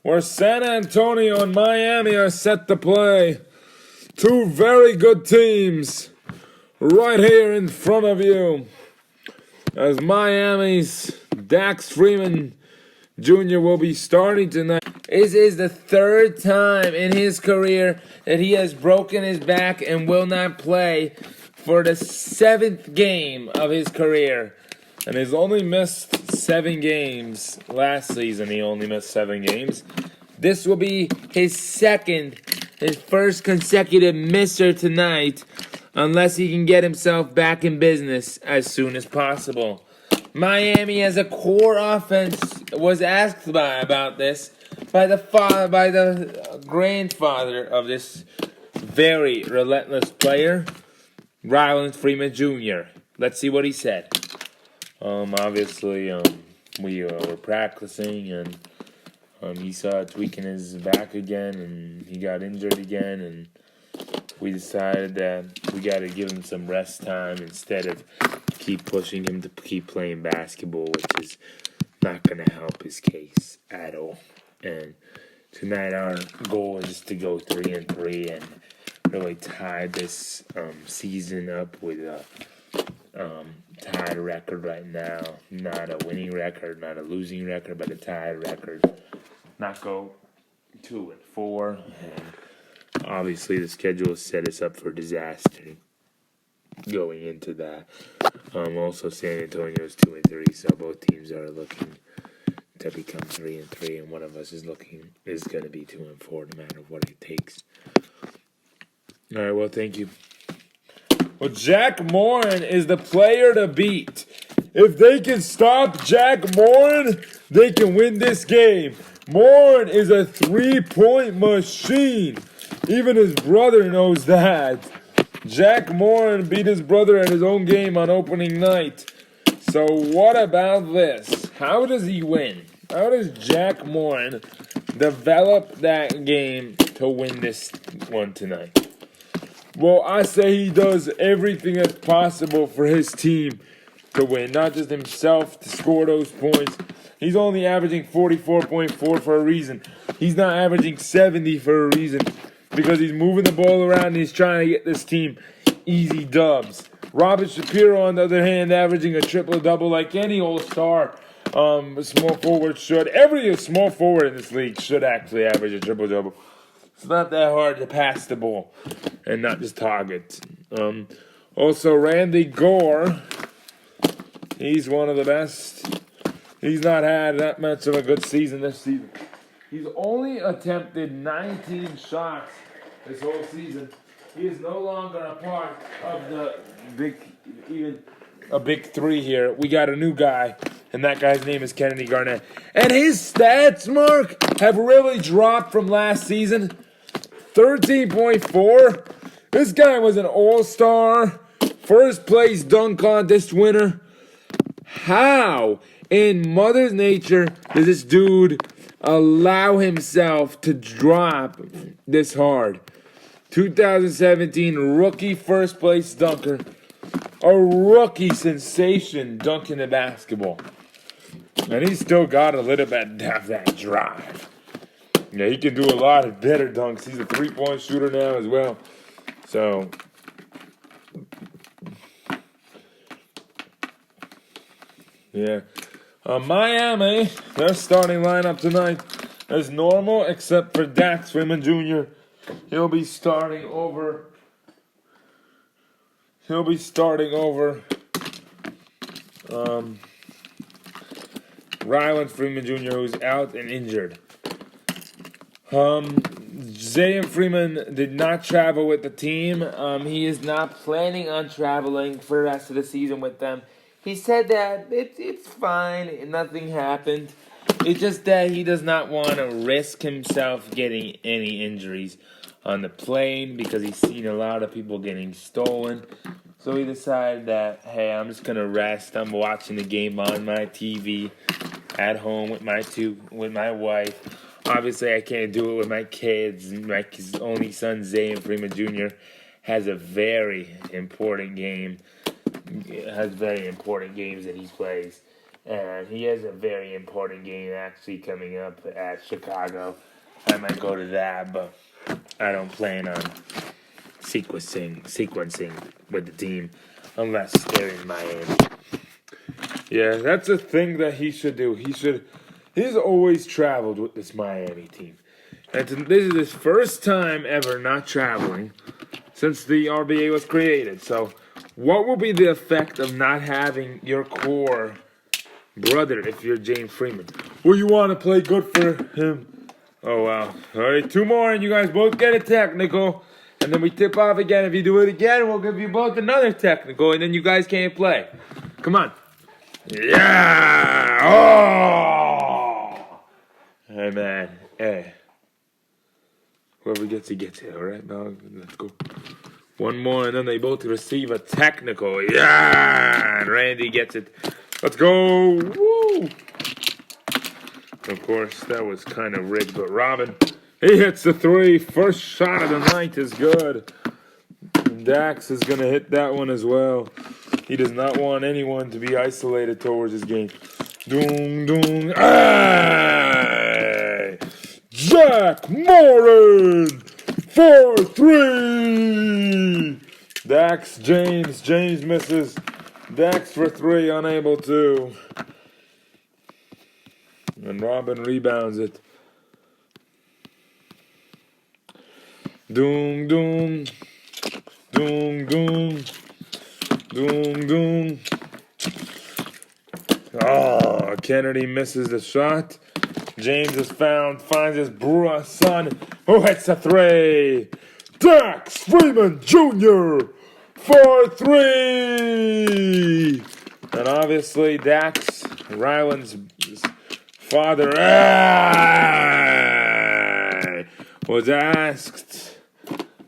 where San Antonio and Miami are set to play. Two very good teams right here in front of you. As Miami's Dax Freeman Jr. will be starting tonight. This is the third time in his career that he has broken his back and will not play for the 7th game of his career. And he's only missed 7 games. Last season he only missed 7 games. This will be his first consecutive misser tonight, unless he can get himself back in business as soon as possible. Miami as a core offense was asked about this by the grandfather of this very relentless player, Ryland Freeman Jr. Let's see what he said. Obviously, we were practicing, and he saw tweaking his back again, and he got injured again, and we decided that we got to give him some rest time instead of keep pushing him to keep playing basketball, which is not going to help his case at all. And tonight our goal is to go 3-3 and really tie this season up with a tied record right now. Not a winning record, not a losing record, but a tied record. Not go 2-4. And obviously the schedule set us up for disaster going into that. Also San Antonio is 2-3, so both teams are looking to become 3-3, and one of us is going to be 2-4 no matter what it takes. All right, well, thank you. Well, Jack Morin is the player to beat. If they can stop Jack Morin, they can win this game. Morin is a 3-point machine. Even his brother knows that. Jack Morin beat his brother at his own game on opening night. So what about this? How does he win? How does Jack Morin develop that game to win this one tonight? Well, I say he does everything that's possible for his team to win, not just himself to score those points. He's only averaging 44.4 for a reason. He's not averaging 70 for a reason, because he's moving the ball around and he's trying to get this team easy dubs. Robert Shapiro, on the other hand, averaging a triple-double like any all-star small forward should. Every small forward in this league should actually average a triple-double. It's not that hard to pass the ball and not just target. Also, Randy Gore, he's one of the best. He's not had that much of a good season this season. He's only attempted 19 shots this whole season. He is no longer a part of the big three here. We got a new guy, and that guy's name is Kennedy Garnett. And his stats, Mark, have really dropped from last season. 13.4. This guy was an all-star, first place dunk contest winner. How in Mother Nature does this dude allow himself to drop this hard? 2017 rookie first place dunker. A rookie sensation dunking the basketball. And he's still got a little bit of that drive. Yeah, he can do a lot of better dunks. He's a 3-point shooter now as well. So, yeah. Miami, their starting lineup tonight is normal except for Dax Freeman Jr. He'll be starting over Ryland Freeman Jr., who's out and injured. Zayn Freeman did not travel with the team. He is not planning on traveling for the rest of the season with them. He said that it's fine, nothing happened. It's just that he does not want to risk himself getting any injuries on the plane because he's seen a lot of people getting stolen. So he decided that, hey, I'm just going to rest. I'm watching the game on my TV at home with my wife. Obviously, I can't do it with my kids. My only son, Zayn Freeman Jr., has a very important game. Has very important games that he plays. And he has a very important game actually coming up at Chicago. I might go to that, but I don't plan on sequencing with the team unless they're in Miami. Yeah, that's a thing that he should do. He's always traveled with this Miami team. And this is his first time ever not traveling since the RBA was created. So what will be the effect of not having your core brother if you're James Freeman? Well, you want to play good for him. Oh, wow. All right, 2 more, and you guys both get a technical. And then we tip off again. If you do it again, we'll give you both another technical, and then you guys can't play. Come on. Yeah! Oh! Hey, man. Hey. Whoever gets it, all right? Now, let's go. 1 more, and then they both receive a technical. Yeah! And Randy gets it. Let's go! Woo! Of course, that was kind of rigged, but Robin, he hits the 3. First shot of the night is good. And Dax is going to hit that one as well. He does not want anyone to be isolated towards his game. Doom, doom. Hey! Jack Morin! 4-3! Dax, James misses. Dax for 3, unable to. And Robin rebounds it. Doom, doom. Doom, doom. Doom, doom. Oh, Kennedy misses the shot. James is found, finds his son, who hits a 3. Dax Freeman Jr. for 3. And obviously Dax, Ryland's father, was asked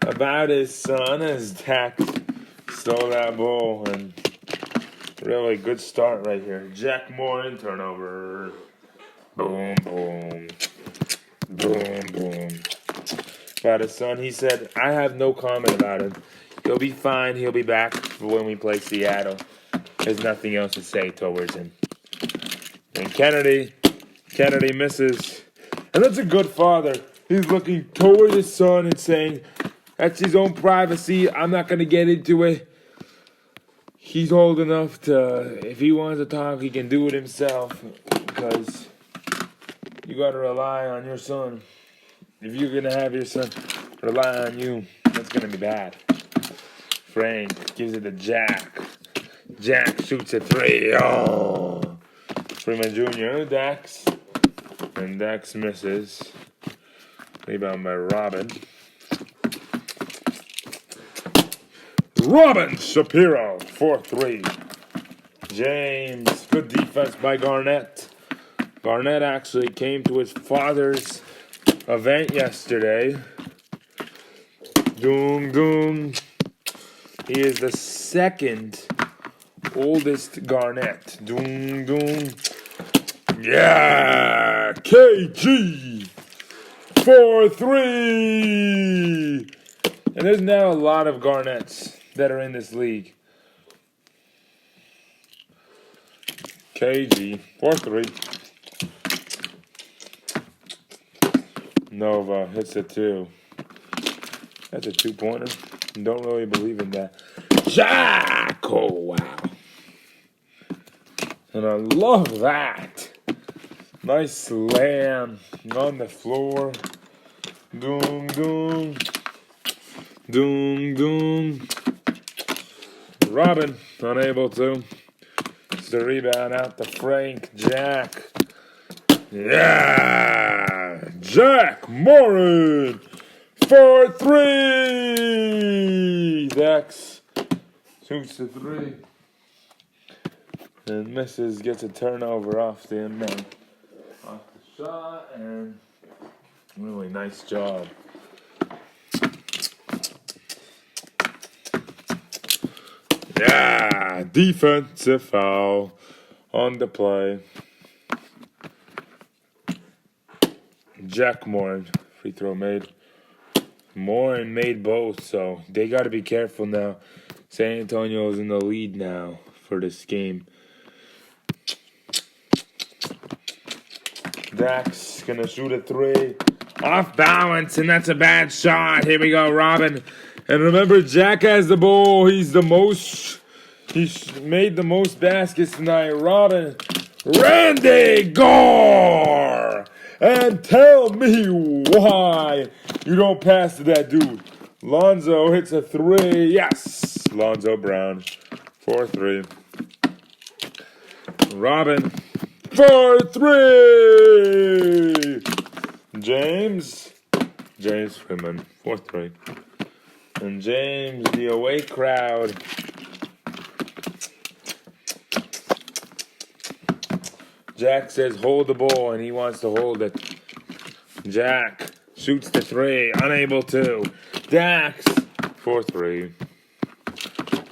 about his son as Dax stole that ball. And really good start right here. Jack Morin turnover. Boom, boom. Boom, boom. About his son, he said, I have no comment about him. He'll be fine. He'll be back for when we play Seattle. There's nothing else to say towards him. And Kennedy misses. And that's a good father. He's looking toward his son and saying, that's his own privacy. I'm not going to get into it. He's old enough to, if he wants to talk, he can do it himself. Because you got to rely on your son. If you're going to have your son rely on you, that's going to be bad. Frank gives it to Jack. Jack shoots a 3. Oh! Freeman Jr., Dax. And Dax misses. Rebound by Robin. Robin Shapiro, 4-3. James, good defense by Garnett. Garnett actually came to his father's event yesterday. Doom, doom. He is the second oldest Garnett. Doom, doom. Yeah! KG! 4-3! And there's now a lot of Garnetts that are in this league. KG, 4-3. Nova hits a 2. That's a 2-pointer. Don't really believe in that. Jack! Oh, wow. And I love that. Nice slam on the floor. Doom, doom. Doom, doom. Robin, unable to. It's the rebound out to Frank. Jack. Yeah! Jack Morin! 4-3! Dax shoots the 3. And misses, gets a turnover off the man. Off the shot, and really nice job. Yeah, defensive foul on the play. Jack Morin, free throw made. Morin made both, so they got to be careful now. San Antonio is in the lead now for this game. Dax gonna shoot a three. Off balance, and that's a bad shot. Here we go, Robin. And remember, Jack has the ball. He's made the most baskets tonight. Robin. Randy Gore! And tell me why you don't pass to that dude. Lonzo hits a three. Yes! Lonzo Brown. 4-3. Robin. 4-3! James Freeman. 4-3. And James, the away crowd. Jack says hold the ball, and he wants to hold it. Jack shoots the three, unable to. Dax, 4-3.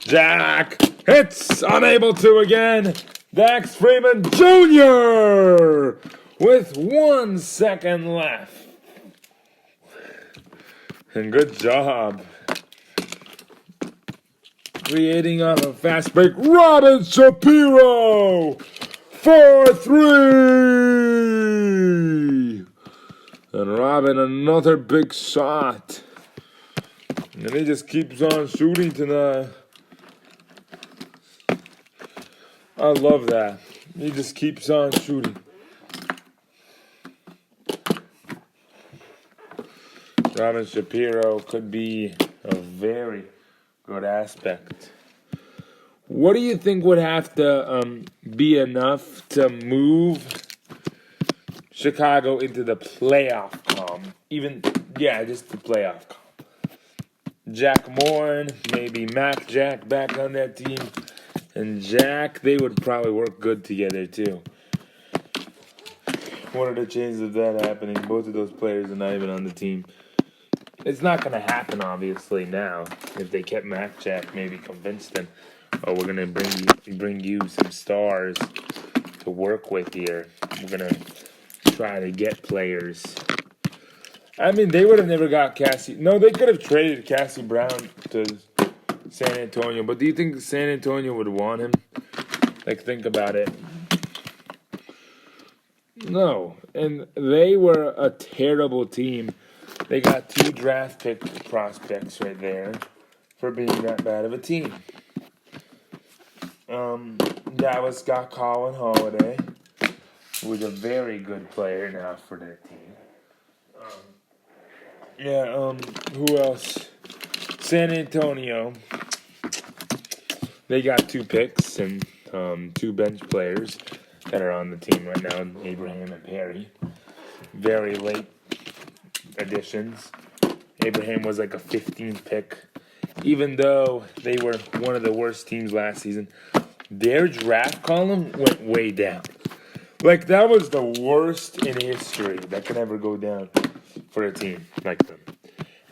Jack hits, unable to again. Dax Freeman Jr. with 1 second left. And good job creating on a fast break. Robin Shapiro! 4-3! And Robin, another big shot. And he just keeps on shooting tonight. I love that. He just keeps on shooting. Robin Shapiro could be a very good aspect. What do you think would have to be enough to move Chicago into the playoff comp? Just the playoff comp. Jack Moore, maybe Mac Jack back on that team. And Jack, they would probably work good together too. What are the chances of that happening? Both of those players are not even on the team. It's not going to happen, obviously, now. If they kept Mac Jack, maybe convinced them. Oh, we're gonna bring you some stars to work with here. We're gonna try to get players. I mean, they would have never got Cassie. No, they could have traded Cassie Brown to San Antonio. But do you think San Antonio would want him? Like, think about it. No, and they were a terrible team. They got 2 draft pick prospects right there for being that bad of a team. Dallas got Colin Holiday, who's a very good player now for their team. Who else? San Antonio. They got 2 picks and 2 bench players that are on the team right now, Abraham and Perry. Very late additions. Abraham was like a 15th pick. Even though they were one of the worst teams last season, their draft column went way down. Like, that was the worst in history that could ever go down for a team like them.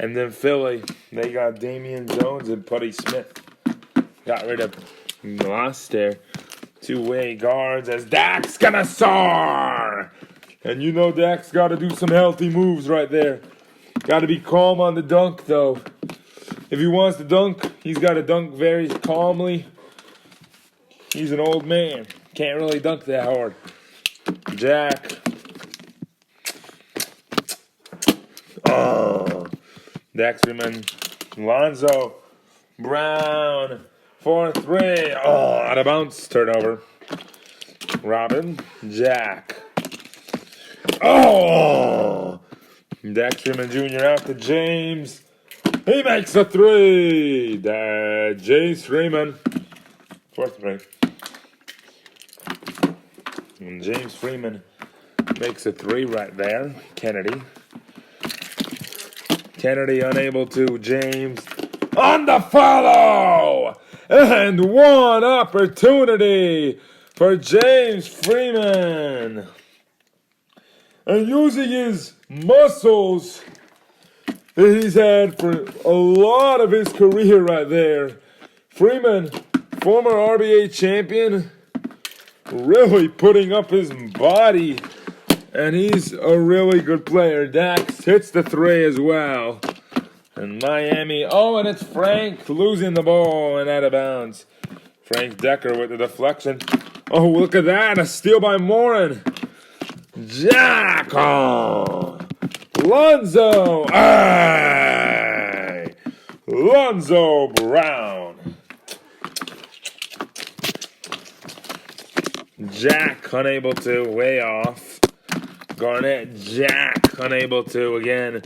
And then Philly, they got Damian Jones and Putty Smith. Got rid of, lost their 2-way guards as Dax gonna soar! And you know Dax got to do some healthy moves right there. Got to be calm on the dunk, though. If he wants to dunk, he's got to dunk very calmly. He's an old man. Can't really dunk that hard. Jack. Oh. Dax Freeman. Lonzo Brown. 4-3. Oh, out of bounds. Turnover. Robin. Jack. Oh. Dax Freeman Jr. out to James. He makes a 3. James Freeman. 4-3. And James Freeman makes a 3 right there. Kennedy unable to. James on the follow. And one opportunity for James Freeman. And using his muscles that he's had for a lot of his career right there. Freeman, former RBA champion, really putting up his body. And he's a really good player. Dax hits the 3 as well. And Miami, and it's Frank losing the ball and out of bounds. Frank Decker with the deflection. Oh, look at that, a steal by Morin. Jack! Oh! Lonzo! Aye! Lonzo Brown. Jack unable to, way off. Garnett, Jack unable to again.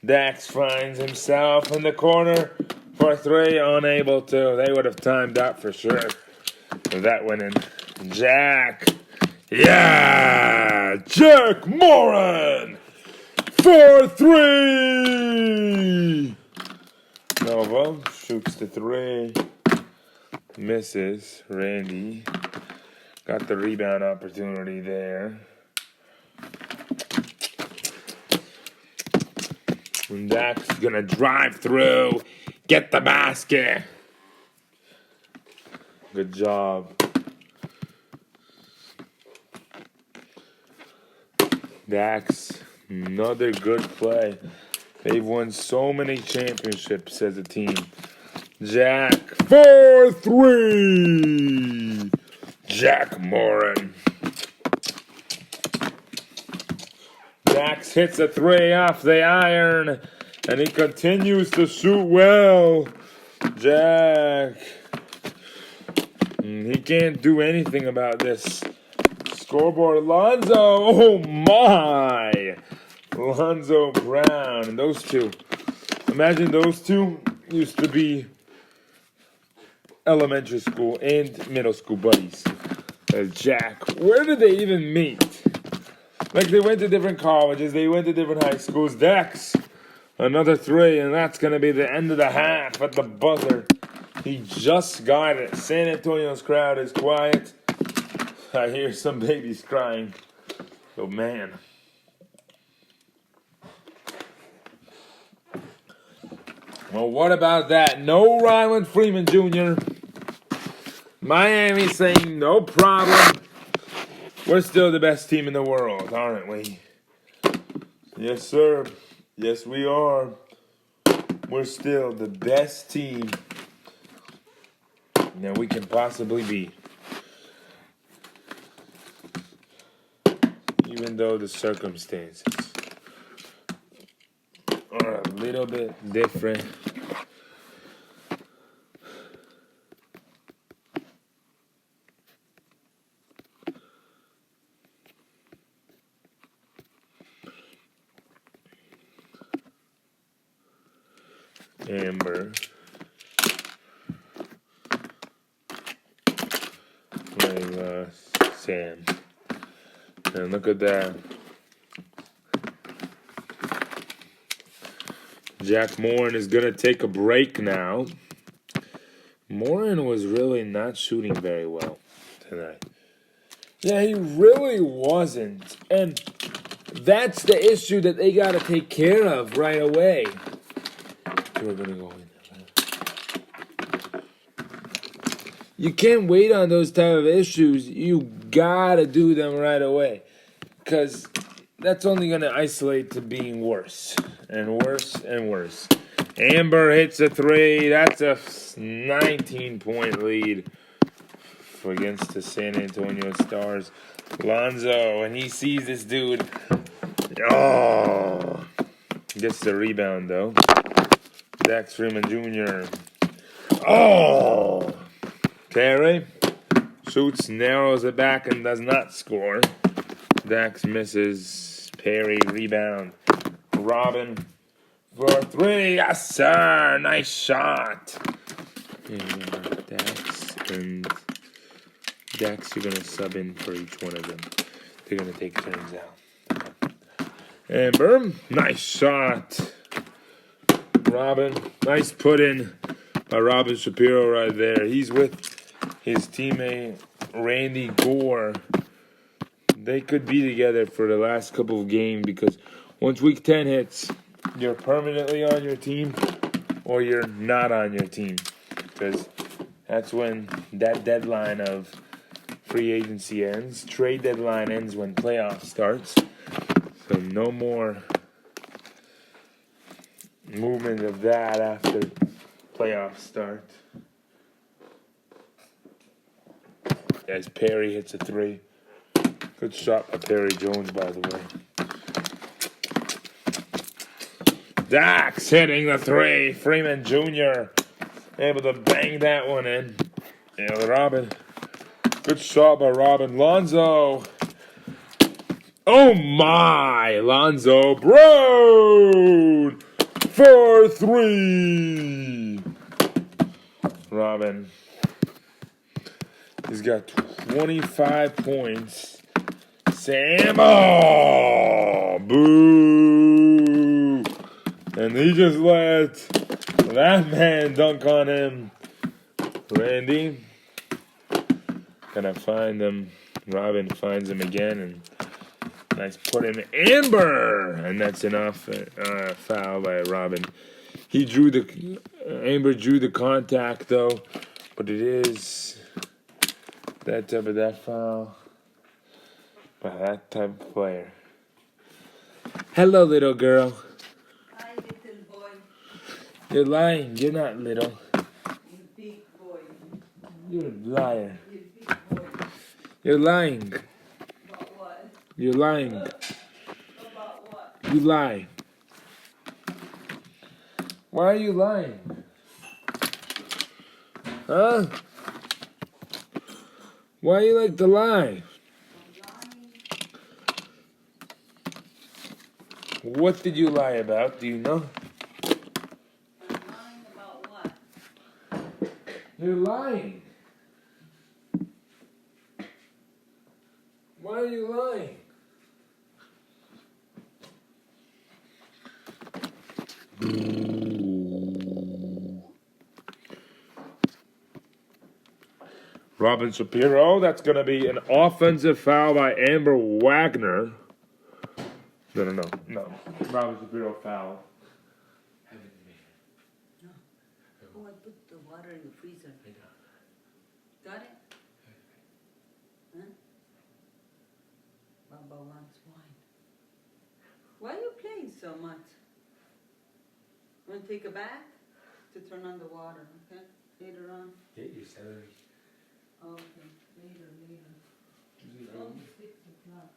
Dax finds himself in the corner for three, unable to. They would have timed that for sure. With that went in. Jack. Yeah! Jack Moran! 4-3! Nova shoots the three. Misses. Randy got the rebound opportunity there. And Dax gonna drive through, get the basket. Good job. Dax, another good play. They've won so many championships as a team. Jack, 4-3. Jack Moran. Dax hits a three off the iron, and he continues to shoot well. Jack. He can't do anything about this. Scoreboard, Lonzo. Oh, my. Lonzo Brown. And those two. Imagine those two used to be elementary school and middle school buddies. Jack. Where did they even meet? Like, they went to different colleges. They went to different high schools. Dax, another three, and that's going to be the end of the half at the buzzer. He just got it. San Antonio's crowd is quiet. I hear some babies crying. Oh, man. Well, what about that? No Ryland Freeman Jr. Miami saying no problem. We're still the best team in the world, aren't we? Yes, sir. Yes, we are. We're still the best team that we can possibly be. Even though the circumstances are a little bit different. Amber. Layla, Sam. And look at that. Jack Moran is going to take a break now. Moran was really not shooting very well tonight. Yeah, he really wasn't. And that's the issue that they got to take care of right away. We're going to go in there. You can't wait on those type of issues. You got to do them right away. Because that's only going to isolate to being worse. And worse and worse. Amber hits a three. That's a 19-point lead against the San Antonio Stars. Lonzo, and he sees this dude. Oh. Gets the rebound, though. Dax Freeman Jr. Oh. Terry shoots, narrows it back, and does not score. Dax misses. Perry rebound. Robin for three. Yes, sir. Nice shot. And Dax, you're going to sub in for each one of them. They're going to take turns out. Amber, nice shot. Robin, nice put in by Robin Shapiro right there. He's with his teammate Randy Gore. They could be together for the last couple of games because once week 10 hits, you're permanently on your team or you're not on your team. Because that's when that deadline of free agency ends. Trade deadline ends when playoff starts. So no more movement of that after playoffs start. As Perry hits a three. Good shot by Perry Jones, by the way. Dax hitting the three. Freeman Jr. able to bang that one in. Yeah, Robin. Good shot by Robin. Lonzo. Oh my! Lonzo Brown for three. Robin. He's got 25 points. Sam. Oh, boo. And he just let that man dunk on him. Randy. Gonna find him. Robin finds him again. And nice put in Amber. And that's enough. Foul by Robin. Amber drew the contact though. But it is that type of that foul. By that type of player. Hello, little girl. Hi, little boy. You're lying. You're not little. You big boy. You're a liar. You big boy. You're lying. About what? You're lying. About what? You lie. Why are you lying? Huh? Why you like to lie? I'm lying. What did you lie about? Do you know? I'm lying about what? You're lying. Why are you lying? Robin Shapiro, that's going to be an offensive foul by Amber Wagner. No. Robin Shapiro foul. No. Oh, I put the water in the freezer. Got it? Huh? Baba wants wine. Why are you playing so much? Want to take a bath? To turn on the water, okay? Later on. Get your celery. Okay, later. Oh, 6 o'clock.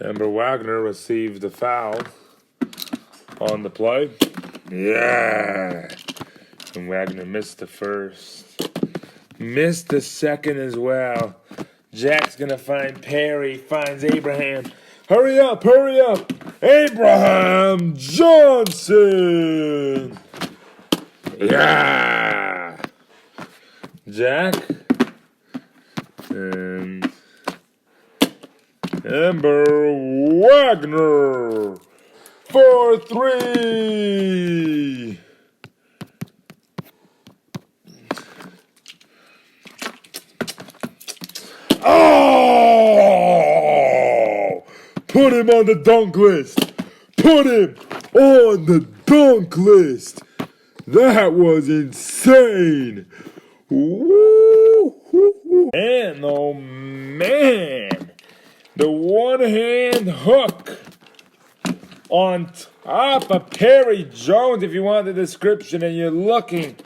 Amber Wagner received the foul on the play. Yeah. And Wagner missed the first. Missed the second as well. Jack's going to find Perry. Finds Abraham. Hurry up. Abraham Johnson. Yeah. Jack. And Amber Wagner for three. Oh! Put him on the dunk list. Put him on the dunk list. That was insane. Woo! And oh man. The one-hand hook on top of Perry Jones. If you want the description and you're looking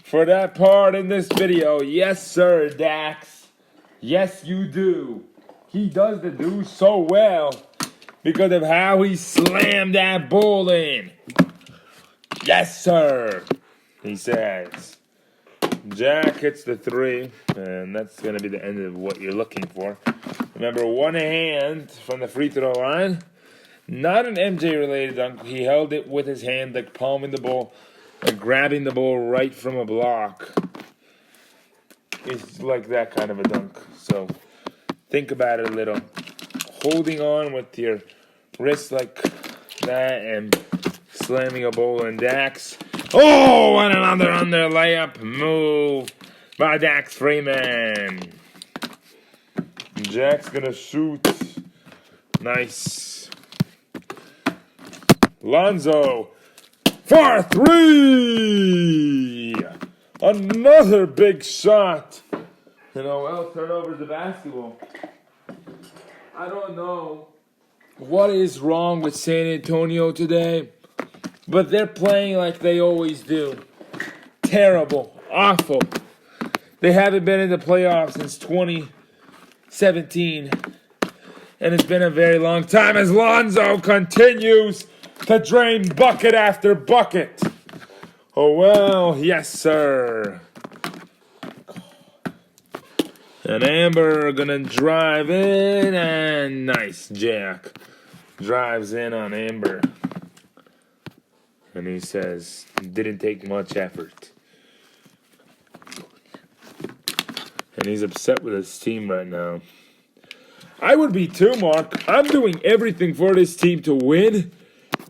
for that part in this video, yes, sir, Dax. Yes, you do. He does the do so well because of how he slammed that ball in. Yes, sir, he says. Jack hits the three, and that's going to be the end of what you're looking for. Remember, one hand from the free throw line. Not an MJ-related dunk. He held it with his hand, like palming the ball and grabbing the ball right from a block. It's like that kind of a dunk. So think about it a little. Holding on with your wrist like that and slamming a ball in Dax. Oh, and another under layup move by Dax Freeman. Jack's gonna shoot. Nice. Lonzo for three. Another big shot. And Noel turnovers the basketball. I don't know what is wrong with San Antonio today, but they're playing like they always do. Terrible. Awful. They haven't been in the playoffs since 2017. And it's been a very long time as Lonzo continues to drain bucket after bucket. Oh, well, yes, sir. And Amber gonna drive in, and nice. Jack drives in on Amber. And he says, didn't take much effort. And he's upset with his team right now. I would be too, Mark. I'm doing everything for this team to win.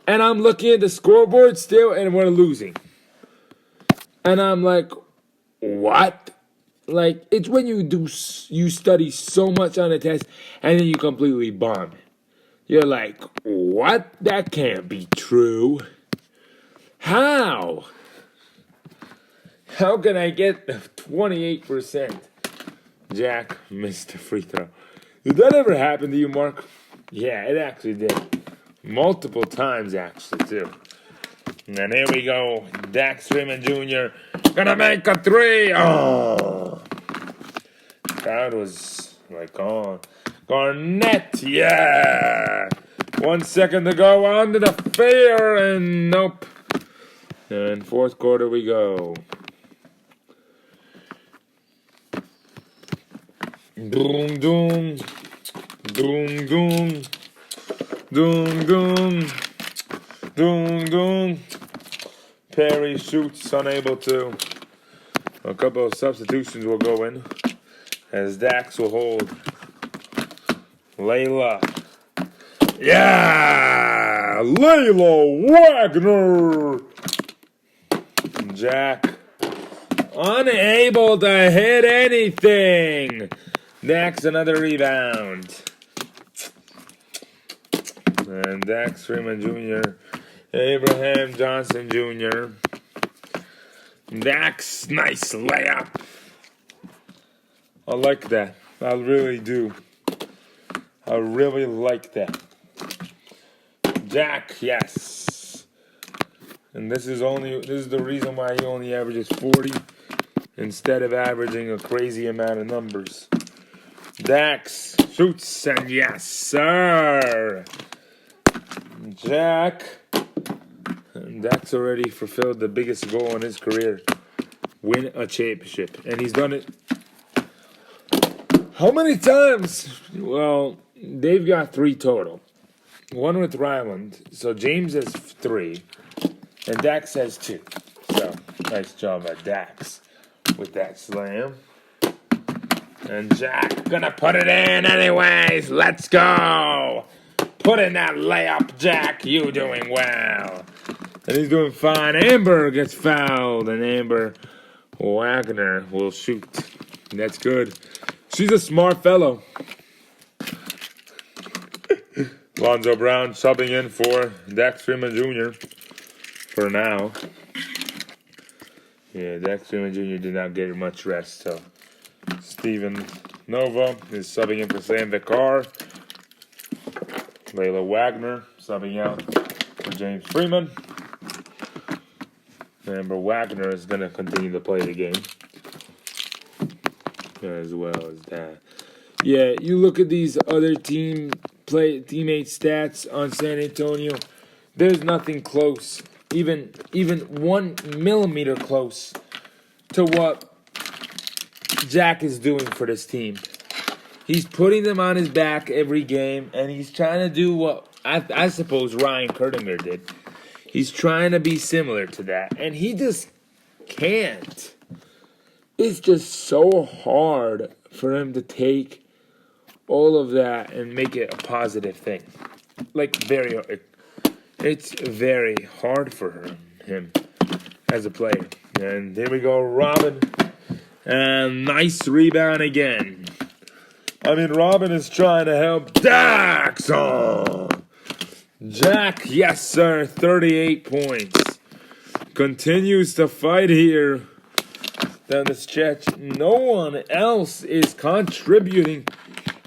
And I'm looking at the scoreboard still, and we're losing. And I'm like, what? Like, it's when you study so much on a test, and then you completely bomb it. You're like, what? That can't be true. How? How can I get 28%? Jack missed the free throw. Did that ever happen to you, Mark? Yeah, it actually did. Multiple times, actually, too. And here we go. Dax Freeman Jr. gonna make a three. Oh. Crowd was like, oh. Garnett, yeah. 1 second to go on to the fair, and nope. And fourth quarter we go. Doom, doom. Doom, doom. Doom, doom. Doom, doom. Perry shoots, unable to. A couple of substitutions will go in, as Dax will hold. Layla. Yeah! Layla Wagner! Jack. Unable to hit anything. Dax another rebound. And Dax Freeman Jr. Abraham Johnson Jr. Dax, nice layup. I like that. I really do. I really like that. Jack, yes. And this is the reason why he only averages 40 instead of averaging a crazy amount of numbers. Dax shoots, and yes, sir. Jack. And Dax already fulfilled the biggest goal in his career. Win a championship. And he's done it. How many times? Well, they've got 3 total. 1 with Ryland. So James has 3. And Dax has 2. So, nice job at Dax with that slam. And Jack gonna put it in anyways. Let's go. Put in that layup, Jack. You doing well. And he's doing fine. Amber gets fouled. And Amber Wagner will shoot. That's good. She's a smart fellow. Lonzo Brown subbing in for Dax Freeman Jr. for now. Yeah, Dax Freeman Jr. did not get much rest, so Steven Nova is subbing in for Sam Vikar. Layla Wagner subbing out for James Freeman. Amber Wagner is going to continue to play the game as well as that. Yeah, you look at these other teammate stats on San Antonio. There's nothing close, even 1 millimeter close to what Jack is doing for this team. He's putting them on his back every game, and he's trying to do what I suppose Ryan Kurtinger did. He's trying to be similar to that, and he just can't. It's just so hard for him to take all of that and make it a positive thing. Like, it's very hard for him as a player. And here we go, Robin. And nice rebound again. I mean, Robin is trying to help Dax. Oh. Jack, yes, sir, 38 points. Continues to fight here down the stretch. No one else is contributing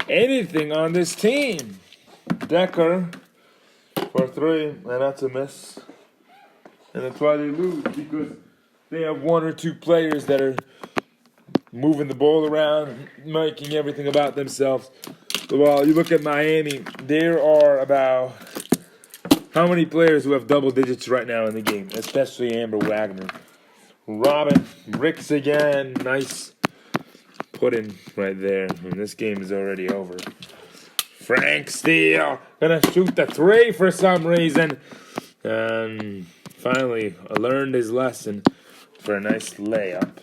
anything on this team. Decker for 3, and that's a miss. And that's why they lose, because they have 1 or 2 players that are moving the ball around, making everything about themselves. Well, you look at Miami, there are about how many players who have double digits right now in the game, especially Amber Wagner. Robin, Ricks again, nice put in right there. And this game is already over. Frank Steele gonna shoot the 3 for some reason. And finally learned his lesson for a nice layup.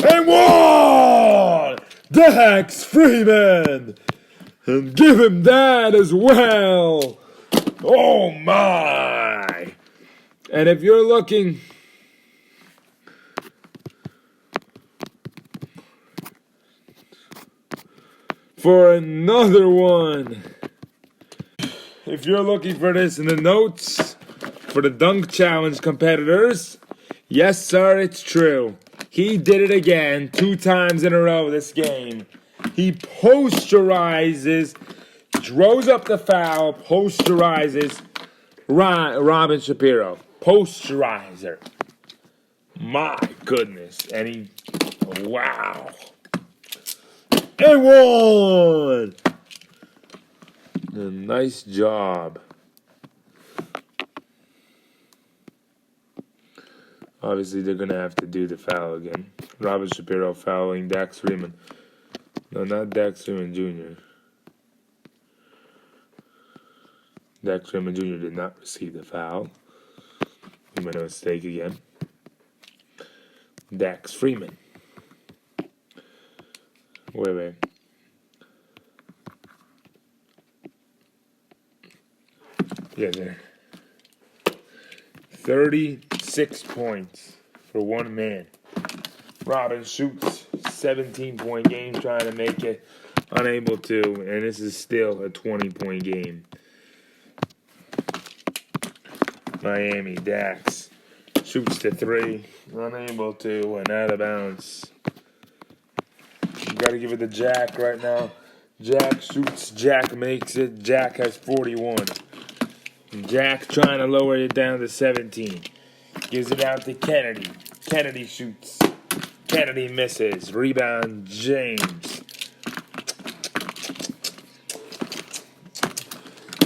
And one! Dax Freeman! And give him that as well! Oh my! And if you're looking for another one, if you're looking for this in the notes for the dunk challenge competitors, yes sir, it's true. He did it again 2 times in a row this game. He posterizes, throws up the foul, posterizes Robin Shapiro. Posterizer. My goodness. And he, wow. And one. A nice job. Obviously, they're going to have to do the foul again. Robin Shapiro fouling Dax Freeman. No, not Dax Freeman Jr. Dax Freeman Jr. did not receive the foul. We made a mistake again. Dax Freeman. Wait. Yeah, there. 36 points for one man. Robin shoots 17-point game, trying to make it, unable to, and this is still a 20-point game. Miami, Dax shoots the 3, unable to, and out of bounds. You gotta give it to Jack right now. Jack shoots, Jack makes it, Jack has 41. Jack trying to lower it down to 17. Gives it out to Kennedy. Kennedy shoots. Kennedy misses. Rebound, James.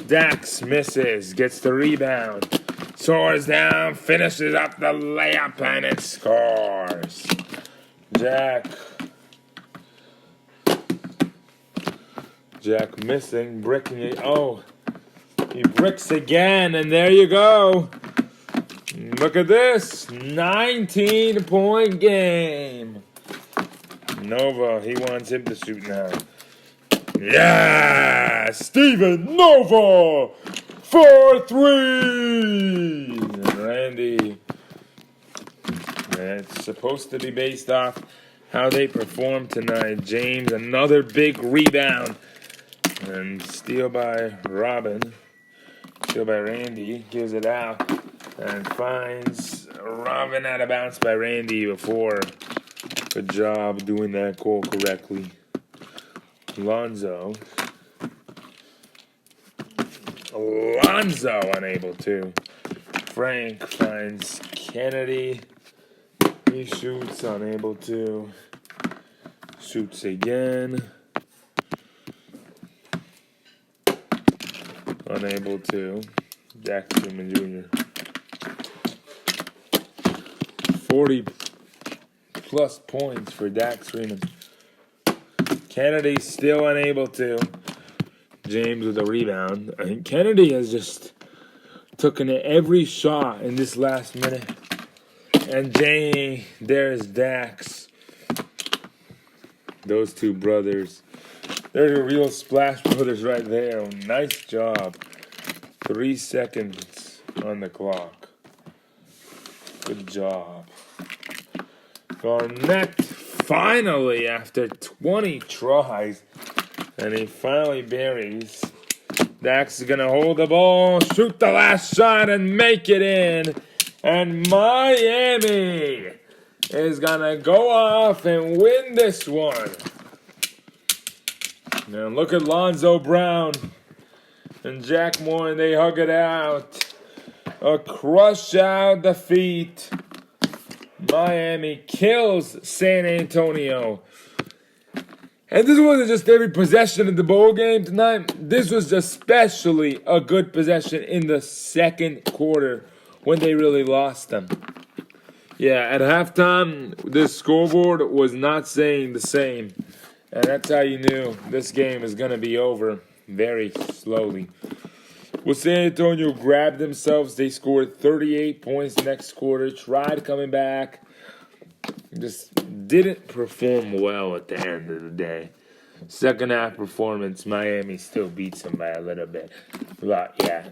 Dax misses. Gets the rebound. Soars down. Finishes up the layup and it scores. Jack missing. Bricking it. Oh. He bricks again, and there you go. Look at this. 19-point game. Nova, he wants him to shoot now. Yeah! Steven Nova for 3! And Randy. It's supposed to be based off how they perform tonight. James, another big rebound. And steal by Robin. Steal by Randy. Gives it out. And finds Robin out of bounds by Randy before. Good job doing that call correctly. Lonzo unable to. Frank finds Kennedy. He shoots, unable to. Shoots again. Unable to. Dax Freeman Jr. 40-plus points for Dax Freeman. Kennedy still unable to. James with a rebound. I think Kennedy has just taken every shot in this last minute. And there's Dax. Those two brothers. They're the real Splash Brothers right there. Nice job. 3 seconds on the clock. Good job. Garnett finally, after 20 tries, and he finally buries. Dax is going to hold the ball, shoot the last shot, and make it in. And Miami is going to go off and win this one. Now look at Lonzo Brown and Jack Moore, and they hug it out. A crush out defeat. Miami kills San Antonio. And this wasn't just every possession of the bowl game tonight. This was especially a good possession in the second quarter when they really lost them. Yeah, at halftime, this scoreboard was not saying the same. And that's how you knew this game is going to be over very slowly. Well, San Antonio grabbed themselves. They scored 38 points next quarter, tried coming back. Just didn't perform well at the end of the day. Second half performance, Miami still beats them by a little bit. But, yeah.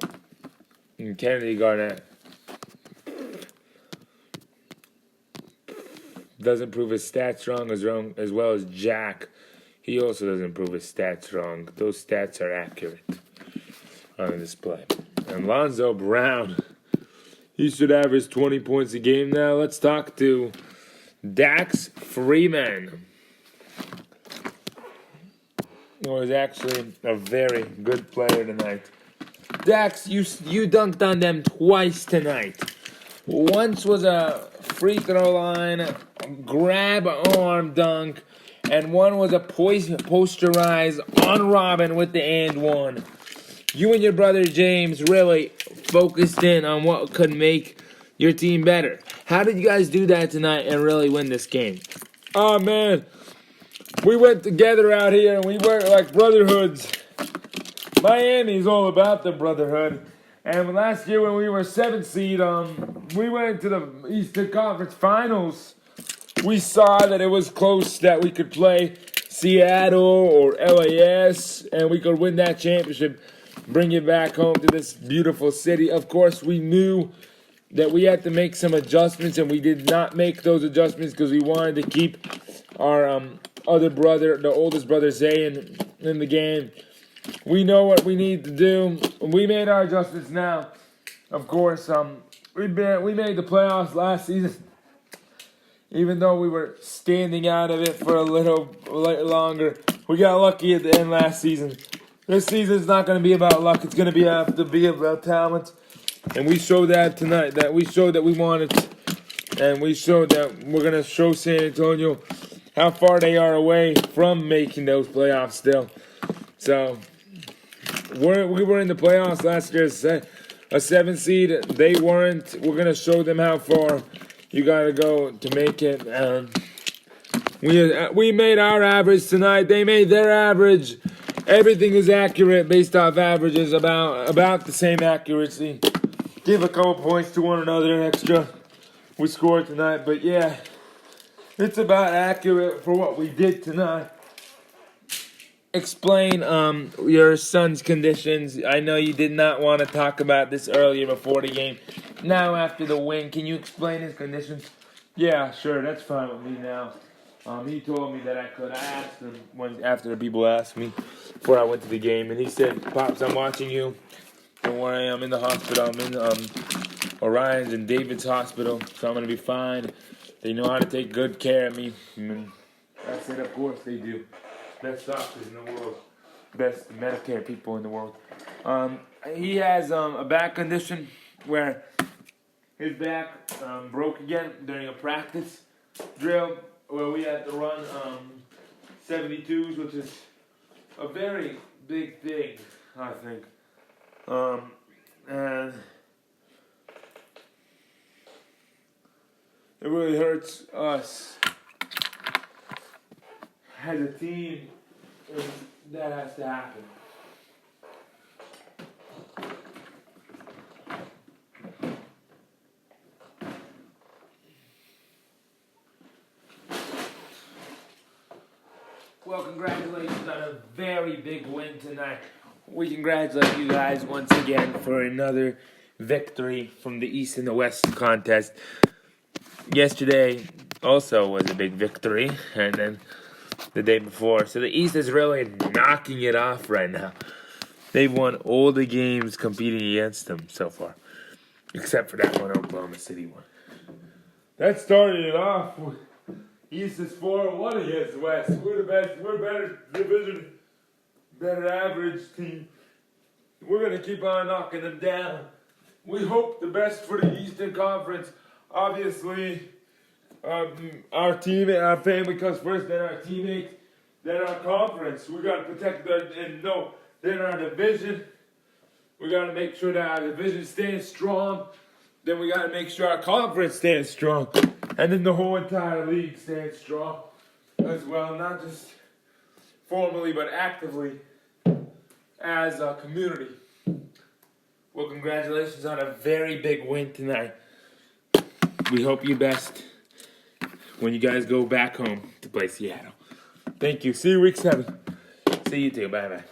And Kennedy Garnett doesn't prove his stats wrong as well as Jack. He also doesn't prove his stats wrong. Those stats are accurate on display. And Lonzo Brown, he should average 20 points a game now. Let's talk to Dax Freeman. He was actually a very good player tonight. Dax, you dunked on them twice tonight. Once was a free throw line, grab arm dunk, and one was a posterized on Robin with the and one. You and your brother James really focused in on what could make your team better. How did you guys do that tonight and really win this game? Oh, man. We went together out here and we worked like brotherhoods. Miami's all about the brotherhood. And last year when we were 7th seed, we went to the Eastern Conference Finals. We saw that it was close that we could play Seattle or LAS and we could win that championship, bring it back home to this beautiful city. Of course, we knew that we had to make some adjustments, and we did not make those adjustments because we wanted to keep our other brother, the oldest brother, Zay, in the game. We know what we need to do. We made our adjustments now. Of course, we made the playoffs last season. Even though we were standing out of it for a little longer, we got lucky at the end last season. This season is not going to be about luck. It's going to be about talent. And we showed that tonight. That we showed that we wanted to. And we showed that we're going to show San Antonio how far they are away from making those playoffs still. So, we were in the playoffs last year as a 7th seed. They weren't. We're going to show them how far you got to go to make it. We made our average tonight. They made their average. Everything is accurate based off averages, about the same accuracy. Give a couple points to one another extra. We scored tonight, but yeah, it's about accurate for what we did tonight. Explain your son's conditions. I know you did not want to talk about this earlier before the game. Now after the win, can you explain his conditions? Yeah, sure, that's fine with me now. He told me that I could. I asked him after the people asked me before I went to the game, and he said, "Pops, I'm watching you. Don't worry, I'm in the hospital. I'm in Orion's and David's hospital, so I'm gonna be fine. They know how to take good care of me." And I said, "Of course they do. Best doctors in the world, best Medicare people in the world." He has a back condition where his back broke again during a practice drill where we had to run 72s, which is a very big thing, I think. And it really hurts us as a team if that has to happen. Well, congratulations on a very big win tonight. We congratulate you guys once again for another victory from the East and the West contest. Yesterday also was a big victory, and then the day before. So the East is really knocking it off right now. They've won all the games competing against them so far. except for that one Oklahoma City one. That started it off. East is 4-1 against West. We're the best. We're better division, better average team. We're gonna keep on knocking them down. We hope the best for the Eastern Conference. Obviously, our team, our family comes first, then our teammates, then our conference. We gotta protect then our division. We gotta make sure that our division stands strong. Then we gotta make sure our conference stands strong. And then the whole entire league stands strong as well, not just formally but actively as a community. Well, congratulations on a very big win tonight. We hope you best when you guys go back home to play Seattle. Thank you. See you week 7. See you too. Bye-bye.